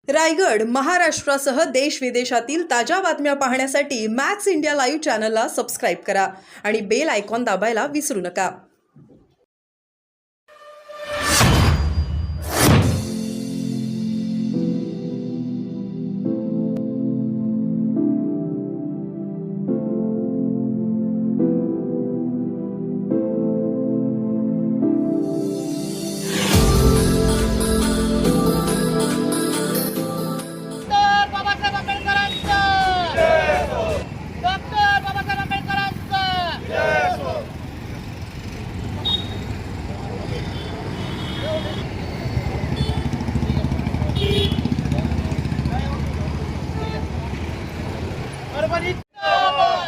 रायगड, महाराष्ट्रासह देश विदेशातील ताज्या बातम्या पाहण्यासाठी मॅक्स इंडिया लाईव्ह चॅनलला सबस्क्राईब करा आणि बेल आयकॉन दाबायला विसरू नका।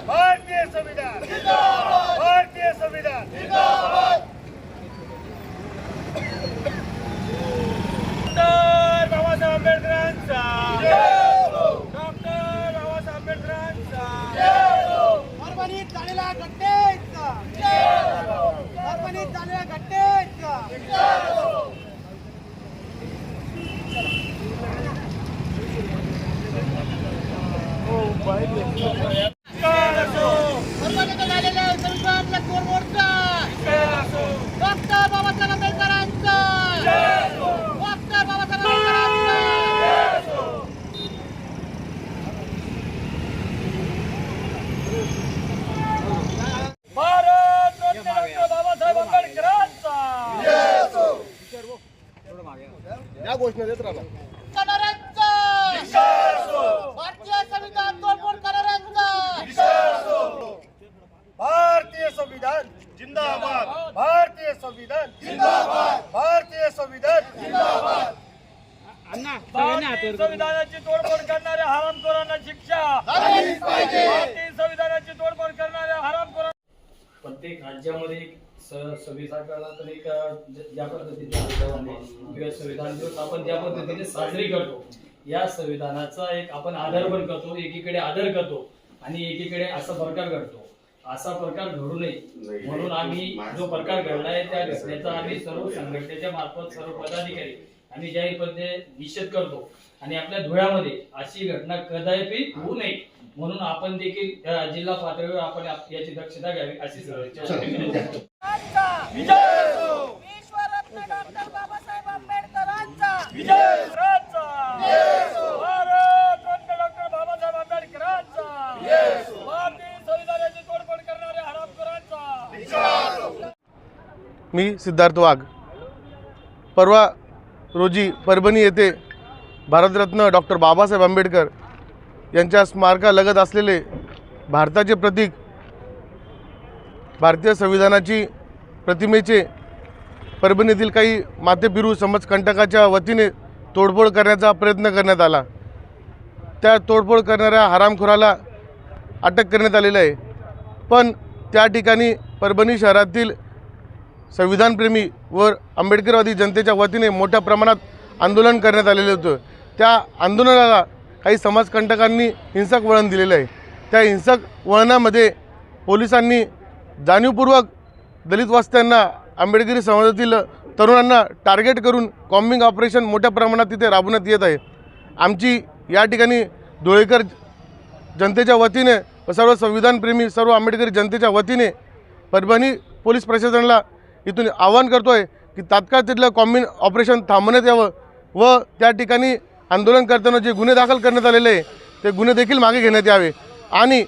भारतीय संविधान जिंदाबाद, भारतीय संविधान जिंदाबाद। डॉक्टर बाबासाहेब आंबेडकरांचा डॉक्टर बाबासाहेब आंबेडकरांचा परभणीत झालेल्या घटनेचा परभणीत झालेल्या घटनेचा या घोषणा देत राहा। भारतीय संविधान तोडफोड करणाऱ्यांचा भारतीय संविधान जिंदाबाद, भारतीय संविधान जिंदाबाद, भारतीय संविधान जिंदाबाद। भारतीय संविधानाची तोडफोड करणाऱ्या हरामखोरांना शिक्षा झालीच पाहिजे। भारतीय संविधानाची तोडफोड करणाऱ्या हरामखोरांना प्रत्येक राज्यामध्ये संविधान तर एक ज्या पद्धतीने किंवा संविधान दिवस आपण ज्या पद्धतीने साजरी करतो, या संविधानाचा एक आपण आदर पण करतो, एकीकडे आदर करतो आणि एकीकडे असा प्रकार घडतो। असा प्रकार घडू नये म्हणून आम्ही जो प्रकार घडलाय त्या घटनेचा आम्ही सर्व संघटनेच्या मार्फत सर्व पदाधिकारी आम्ही जाहीरपणे निषेध करतो आणि आपल्या धुळ्यामध्ये अशी घटना कदापि होऊ नये म्हणून आपण देखील जिल्हा पातळीवर आपण याची दक्षता घ्यावी अशी सर्व विश्वरत्न डॉक्टर बाबासाहेब आंबेडकरांचा भारत रत्न डॉक्टर बाबासाहेब आंबेडकरांचा भारतीय संविधानाची तोडफोड करणाऱ्या हरामखोरांचा। मी सिद्धार्थ वाघ परवा रोजी परभणी येथे भारतरत्न डॉक्टर बाबासाहेब आंबेडकर यांच्या स्मारकालगत असलेले भारताचे प्रतीक भारतीय संविधानाची प्रतिमेचे परभणीतील काही माथेफिरू समाजकंटकाच्या वतीने तोडफोड करण्याचा प्रयत्न करण्यात आला। त्या तोडफोड करणाऱ्या हरामखोराला अटक करण्यात आलेली आहे, पण त्या ठिकाणी परभणी शहरातील संविधानप्रेमी व आंबेडकरवादी जनतेच्या वतीने मोठ्या प्रमाणात आंदोलन करण्यात आलेले होते। त्या आंदोलनाला काही समाजकंटकांनी हिंसक वळण दिलेलं आहे। त्या हिंसक वळणामध्ये पोलिसांनी जाणीवपूर्वक दलित वस्त्यांना, आंबेडकरी समाजातील तरुणांना टार्गेट करून कॉम्बिंग ऑपरेशन मोठ्या प्रमाणात तिथे राबवण्यात येत आहे। आमची या ठिकाणी धुळेकर जनतेच्या वतीने व सर्व संविधानप्रेमी सर्व आंबेडकरी जनतेच्या वतीने परभणी पोलीस प्रशासनाला इथून आवाहन करतो आहे की तात्काळ तिथलं कॉम्बिंग ऑपरेशन थांबवण्यात यावं व त्या ठिकाणी आंदोलन करताना जे गुन्हे दाखल करण्यात आलेले आहे ते गुन्हे देखील मागे घेण्यात यावे आणि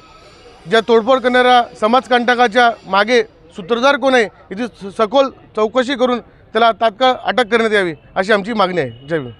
ज्या तोडफोड करणाऱ्या समाजकंटकाच्या मागे सूत्रधार कोण आहे याची सखोल चौकशी करून त्याला तात्काळ अटक करण्यात यावी अशी आमची मागणी आहे। जय हिंद।